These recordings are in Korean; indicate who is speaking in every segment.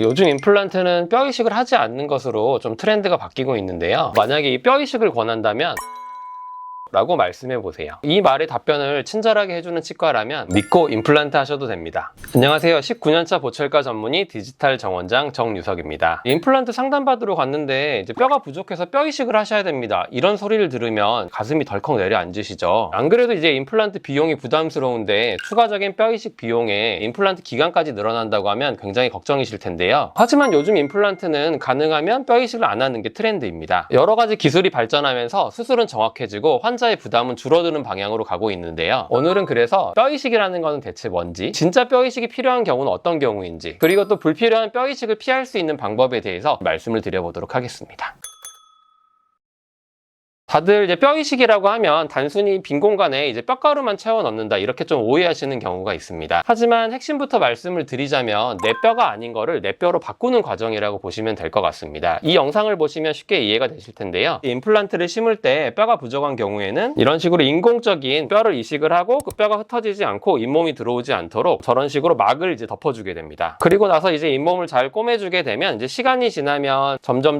Speaker 1: 요즘 임플란트는 뼈 이식을 하지 않는 것으로 좀 트렌드가 바뀌고 있는데요. 만약에 이 뼈 이식을 권한다면 라고 말씀해 보세요. 이 말의 답변을 친절하게 해주는 치과라면 믿고 임플란트 하셔도 됩니다. 안녕하세요. 19년차 보철과 전문의 디지털 정원장 정유석입니다. 임플란트 상담받으러 갔는데 이제 뼈가 부족해서 뼈 이식을 하셔야 됩니다. 이런 소리를 들으면 가슴이 덜컥 내려앉으시죠. 안 그래도 이제 임플란트 비용이 부담스러운데 추가적인 뼈 이식 비용에 임플란트 기간까지 늘어난다고 하면 굉장히 걱정이실 텐데요. 하지만 요즘 임플란트는 가능하면 뼈 이식을 안 하는 게 트렌드입니다. 여러 가지 기술이 발전하면서 수술은 정확해지고 환자의 부담은 줄어드는 방향으로 가고 있는데요. 오늘은 그래서 뼈 이식이라는 것은 대체 뭔지, 진짜 뼈 이식이 필요한 경우는 어떤 경우인지, 그리고 또 불필요한 뼈 이식을 피할 수 있는 방법에 대해서 말씀을 드려보도록 하겠습니다. 다들 이제 뼈 이식이라고 하면 단순히 빈 공간에 이제 뼈가루만 채워 넣는다 이렇게 좀 오해하시는 경우가 있습니다. 하지만 핵심부터 말씀을 드리자면 내 뼈가 아닌 거를 내 뼈로 바꾸는 과정이라고 보시면 될 것 같습니다. 이 영상을 보시면 쉽게 이해가 되실 텐데요. 임플란트를 심을 때 뼈가 부족한 경우에는 이런 식으로 인공적인 뼈를 이식을 하고 그 뼈가 흩어지지 않고 잇몸이 들어오지 않도록 저런 식으로 막을 이제 덮어주게 됩니다. 그리고 나서 이제 잇몸을 잘 꼬매주게 되면 이제 시간이 지나면 점점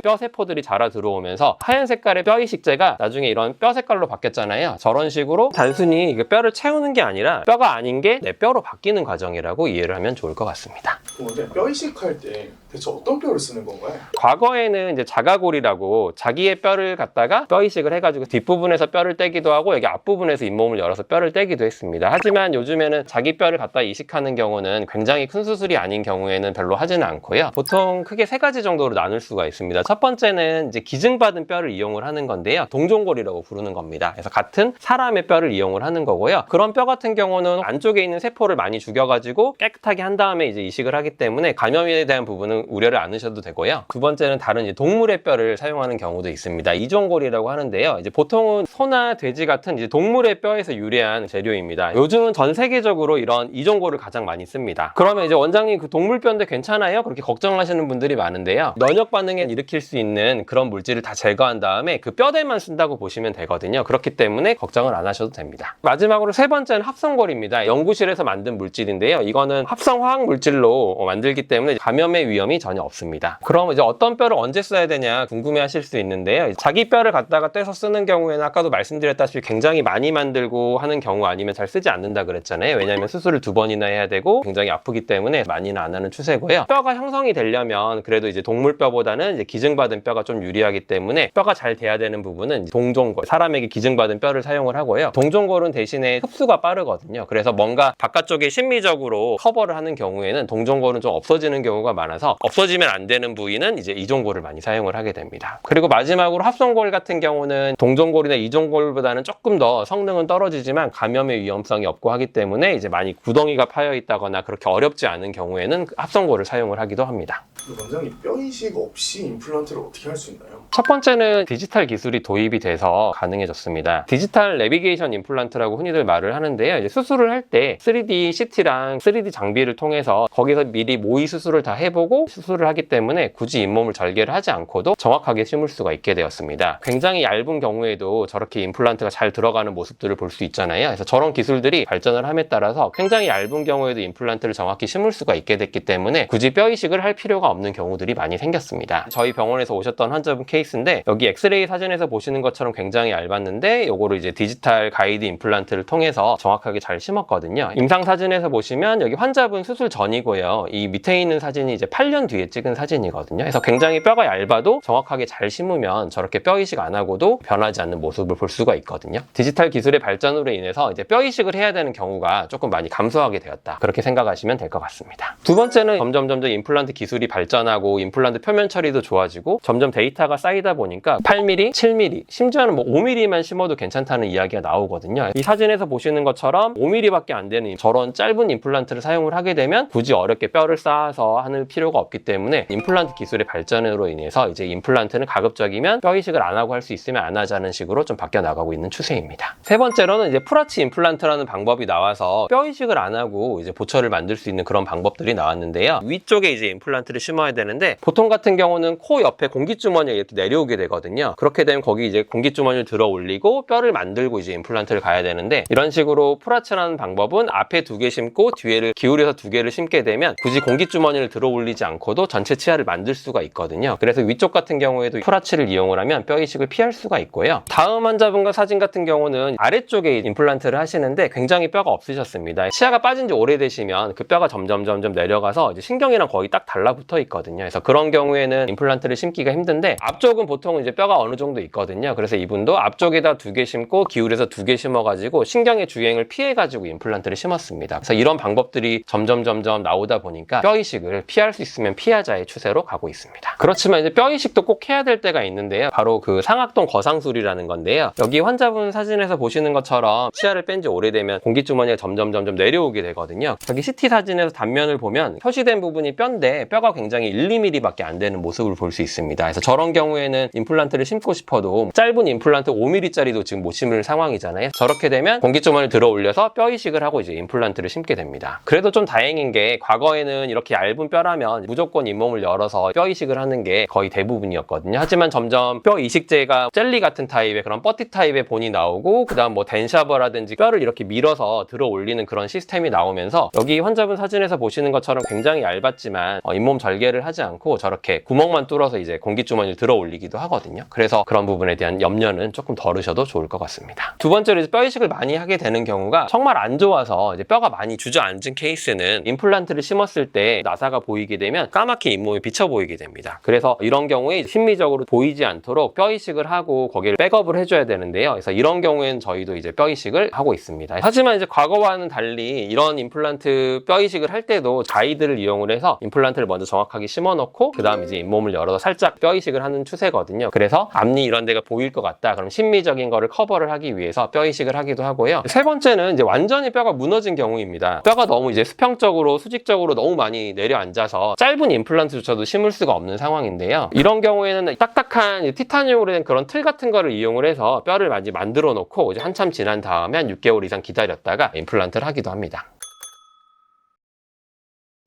Speaker 1: 뼈 세포들이 자라 들어오면서 하얀 색깔의 뼈 이식제가 나중에 이런 뼈 색깔로 바뀌었잖아요. 저런 식으로 단순히 뼈를 채우는 게 아니라 뼈가 아닌 게 내 뼈로 바뀌는 과정이라고 이해를 하면 좋을 것 같습니다.
Speaker 2: 근데 뼈 이식할 때 대체 어떤 뼈를 쓰는 건가요?
Speaker 1: 과거에는 이제 자가골이라고 자기의 뼈를 갖다가 뼈 이식을 해가지고 뒷부분에서 뼈를 떼기도 하고 여기 앞부분에서 잇몸을 열어서 뼈를 떼기도 했습니다. 하지만 요즘에는 자기 뼈를 갖다 이식하는 경우는 굉장히 큰 수술이 아닌 경우에는 별로 하지는 않고요. 보통 크게 세 가지 정도로 나눌 수가 있습니다. 첫 번째는 이제 기증받은 뼈를 이용을 하는 건데요. 동종골이라고 부르는 겁니다. 그래서 같은 사람의 뼈를 이용을 하는 거고요. 그런 뼈 같은 경우는 안쪽에 있는 세포를 많이 죽여가지고 깨끗하게 한 다음에 이제 이식을 하기 때문에 감염에 대한 부분은 우려를 안 하셔도 되고요. 두 번째는 다른 이제 동물의 뼈를 사용하는 경우도 있습니다. 이종골이라고 하는데요. 이제 보통은 소나 돼지 같은 이제 동물의 뼈에서 유래한 재료입니다. 요즘은 전 세계적으로 이런 이종골을 가장 많이 씁니다. 그러면 이제 원장님 그 동물 뼈인데 괜찮아요? 그렇게 걱정하시는 분들이 많은데요. 면역 반응을 일으킬 수 있는 그런 물질을 다 제거한 다음에 그 뼈대만 쓴다고 보시면 되거든요. 그렇기 때문에 걱정을 안 하셔도 됩니다. 마지막으로 세 번째는 합성골입니다. 연구실에서 만든 물질인데요. 이거는 합성 화학 물질로 만들기 때문에 감염의 위험이 전혀 없습니다. 그럼 이제 어떤 뼈를 언제 써야 되냐 궁금해 하실 수 있는데요. 자기 뼈를 갖다가 떼서 쓰는 경우에는 아까도 말씀드렸다시피 굉장히 많이 만들고 하는 경우 아니면 잘 쓰지 않는다 그랬잖아요. 왜냐하면 수술을 2번이나 해야 되고 굉장히 아프기 때문에 많이는 안 하는 추세고요. 뼈가 형성이 되려면 그래도 이제 동물뼈보다는 이제 기증받은 뼈가 좀 유리하기 때문에 뼈가 잘 돼야 되는 부분은 동종골, 사람에게 기증받은 뼈를 사용을 하고요. 동종골은 대신에 흡수가 빠르거든요. 그래서 뭔가 바깥쪽에 심미적으로 커버를 하는 경우에는 동종골은 좀 없어지는 경우가 많아서 없어지면 안 되는 부위는 이제 이종골을 많이 사용을 하게 됩니다. 그리고 마지막으로 합성골 같은 경우는 동종골이나 이종골보다는 조금 더 성능은 떨어지지만 감염의 위험성이 없고 하기 때문에 이제 많이 구덩이가 파여 있다거나 그렇게 어렵지 않은 경우에는 합성골을 사용을 하기도 합니다.
Speaker 2: 원장님, 뼈 이식 없이 임플란트를 어떻게 할 수 있나요?
Speaker 1: 첫 번째는 디지털 기술이 도입이 돼서 가능해졌습니다. 디지털 내비게이션 임플란트라고 흔히들 말을 하는데요. 이제 수술을 할 때 3D CT랑 3D 장비를 통해서 거기서 미리 모의 수술을 다 해보고 수술을 하기 때문에 굳이 잇몸을 절개를 하지 않고도 정확하게 심을 수가 있게 되었습니다. 굉장히 얇은 경우에도 저렇게 임플란트가 잘 들어가는 모습들을 볼 수 있잖아요. 그래서 저런 기술들이 발전을 함에 따라서 굉장히 얇은 경우에도 임플란트를 정확히 심을 수가 있게 됐기 때문에 굳이 뼈 이식을 할 필요가 없는 경우들이 많이 생겼습니다. 저희 병원에서 오셨던 환자분 케이스인데 여기 엑스레이 사진에서 보시는 것처럼 굉장히 얇았는데 요거를 이제 디지털 가이드 임플란트를 통해서 정확하게 잘 심었거든요. 임상 사진에서 보시면 여기 환자분 수술 전이고요. 이 밑에 있는 사진이 이제 8년 뒤에 찍은 사진이거든요. 그래서 굉장히 뼈가 얇아도 정확하게 잘 심으면 저렇게 뼈 이식 안 하고도 변하지 않는 모습을 볼 수가 있거든요. 디지털 기술의 발전으로 인해서 이제 뼈 이식을 해야 되는 경우가 조금 많이 감소하게 되었다. 그렇게 생각하시면 될 것 같습니다. 두 번째는 점점 임플란트 기술이 발전하고 임플란트 표면 처리도 좋아지고 점점 데이터가 쌓이다 보니까 8mm, 7mm, 심지어는 5mm만 심어도 괜찮다는 이야기가 나오거든요. 이 사진에서 보시는 것처럼 5mm밖에 안 되는 저런 짧은 임플란트를 사용을 하게 되면 굳이 어렵게 뼈를 쌓아서 하는 필요가 없기 때문에 임플란트 기술의 발전으로 인해서 이제 임플란트는 가급적이면 뼈 이식을 안 하고 할 수 있으면 안 하자는 식으로 좀 바뀌어 나가고 있는 추세입니다. 세 번째로는 이제 풀아치 임플란트라는 방법이 나와서 뼈 이식을 안 하고 이제 보철을 만들 수 있는 그런 방법들이 나왔는데요. 위쪽에 이제 임플란트를 심어 심어야 되는데 보통 같은 경우는 코 옆에 공기주머니가 이렇게 내려오게 되거든요. 그렇게 되면 거기 이제 공기주머니를 들어 올리고 뼈를 만들고 이제 임플란트를 가야 되는데 이런 식으로 풀아치라는 방법은 앞에 2개 심고 뒤에를 기울여서 2개를 심게 되면 굳이 공기주머니를 들어 올리지 않고도 전체 치아를 만들 수가 있거든요. 그래서 위쪽 같은 경우에도 풀아치를 이용을 하면 뼈 이식을 피할 수가 있고요. 다음 환자분과 사진 같은 경우는 아래쪽에 임플란트를 하시는데 굉장히 뼈가 없으셨습니다. 치아가 빠진 지 오래되시면 그 뼈가 점점 내려가서 이제 신경이랑 거의 딱 달라붙어 있거든요. 그래서 그런 경우에는 임플란트를 심기가 힘든데 앞쪽은 보통 이제 뼈가 어느 정도 있거든요. 그래서 이분도 앞쪽에다 2개 심고 기울여서 2개 심어가지고 신경의 주행을 피해가지고 임플란트를 심었습니다. 그래서 이런 방법들이 점점 나오다 보니까 뼈 이식을 피할 수 있으면 피하자의 추세로 가고 있습니다. 그렇지만 이제 뼈 이식도 꼭 해야 될 때가 있는데요. 바로 그 상악동 거상술이라는 건데요. 여기 환자분 사진에서 보시는 것처럼 치아를 뺀 지 오래되면 공기주머니가 점점 내려오게 되거든요. 여기 CT 사진에서 단면을 보면 표시된 부분이 뼈인데 뼈가 굉장히 1~2mm밖에 안 되는 모습을 볼 수 있습니다. 그래서 저런 경우에는 임플란트를 심고 싶어도 짧은 임플란트 5mm짜리도 지금 못 심을 상황이잖아요. 저렇게 되면 공기주머니를 들어 올려서 뼈 이식을 하고 이제 임플란트를 심게 됩니다. 그래도 좀 다행인 게 과거에는 이렇게 얇은 뼈라면 무조건 잇몸을 열어서 뼈 이식을 하는 게 거의 대부분이었거든요. 하지만 점점 뼈 이식제가 젤리 같은 타입의 그런 뻐티 타입의 본이 나오고 그다음 뭐 덴샤버라든지 뼈를 이렇게 밀어서 들어 올리는 그런 시스템이 나오면서 여기 환자분 사진에서 보시는 것처럼 굉장히 얇았지만 잇몸 절개를 하지 않고 저렇게 구멍만 뚫어서 이제 공기주머니를 들어 올리기도 하거든요. 그래서 그런 부분에 대한 염려는 조금 덜으셔도 좋을 것 같습니다. 두 번째로 이제 뼈 이식을 많이 하게 되는 경우가 정말 안 좋아서 이제 뼈가 많이 주저앉은 케이스는 임플란트를 심었을 때 나사가 보이게 되면 까맣게 잇몸이 비쳐 보이게 됩니다. 그래서 이런 경우에 심미적으로 보이지 않도록 뼈 이식을 하고 거기를 백업을 해줘야 되는데요. 그래서 이런 경우에는 저희도 이제 뼈 이식을 하고 있습니다. 하지만 이제 과거와는 달리 이런 임플란트 뼈 이식을 할 때도 가이드를 이용을 해서 임플란트를 먼저 정확하게 심어놓고 그 다음 이제 잇몸을 열어서 살짝 뼈 이식을 하는 추세거든요. 그래서 앞니 이런 데가 보일 것 같다. 그럼 심미적인 거를 커버를 하기 위해서 뼈 이식을 하기도 하고요. 세 번째는 이제 완전히 뼈가 무너진 경우입니다. 뼈가 너무 이제 수평적으로 수직적으로 너무 많이 내려앉아서 짧은 임플란트조차도 심을 수가 없는 상황인데요. 이런 경우에는 딱딱한 티타늄으로 된 그런 틀 같은 거를 이용을 해서 뼈를 많이 만들어 놓고 이제 한참 지난 다음에 한 6개월 이상 기다렸다가 임플란트를 하기도 합니다.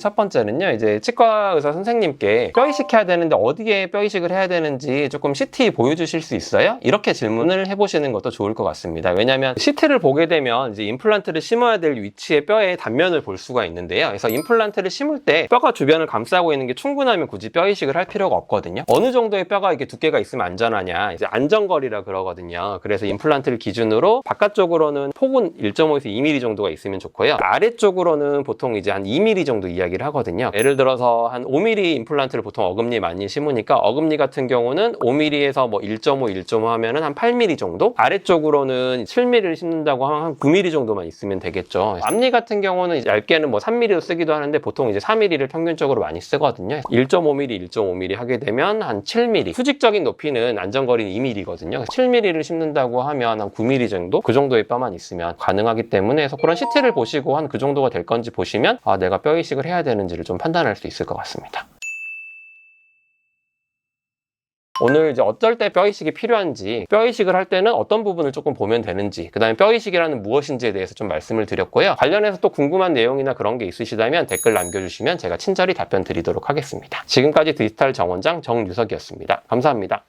Speaker 1: 첫 번째는요, 이제 치과 의사 선생님께 뼈 이식해야 되는데 어디에 뼈 이식을 해야 되는지 조금 CT 보여주실 수 있어요? 이렇게 질문을 해보시는 것도 좋을 것 같습니다. 왜냐하면 CT를 보게 되면 이제 임플란트를 심어야 될 위치의 뼈의 단면을 볼 수가 있는데요. 그래서 임플란트를 심을 때 뼈가 주변을 감싸고 있는 게 충분하면 굳이 뼈 이식을 할 필요가 없거든요. 어느 정도의 뼈가 이렇게 두께가 있으면 안전하냐? 이제 안전거리라 그러거든요. 그래서 임플란트를 기준으로 바깥쪽으로는 폭은 1.5에서 2mm 정도가 있으면 좋고요. 아래쪽으로는 보통 이제 한 2mm 정도 이야기를 하거든요. 예를 들어서 한 5mm 임플란트를 보통 어금니에 많이 심으니까 어금니 같은 경우는 5mm에서 뭐 1.5 하면은 한 8mm 정도? 아래쪽으로는 7mm를 심는다고 하면 한 9mm 정도만 있으면 되겠죠. 앞니 같은 경우는 얇게는 뭐 3mm로 쓰기도 하는데 보통 이제 4mm를 평균적으로 많이 쓰거든요. 1.5mm 하게 되면 한 7mm. 수직적인 높이는 안전거리는 2mm거든요. 7mm를 심는다고 하면 한 9mm 정도? 그 정도의 뼈만 있으면 가능하기 때문에 그래서 그런 CT를 보시고 한 그 정도가 될 건지 보시면 아, 내가 뼈 이식을 해야 되는지를 좀 판단할 수 있을 것 같습니다. 오늘 이제 어쩔 때 뼈 이식이 필요한지, 뼈 이식을 할 때는 어떤 부분을 조금 보면 되는지, 그 다음에 뼈 이식이라는 무엇인지에 대해서 좀 말씀을 드렸고요. 관련해서 또 궁금한 내용이나 그런 게 있으시다면 댓글 남겨주시면 제가 친절히 답변 드리도록 하겠습니다. 지금까지 디지털 정원장 정유석이었습니다. 감사합니다.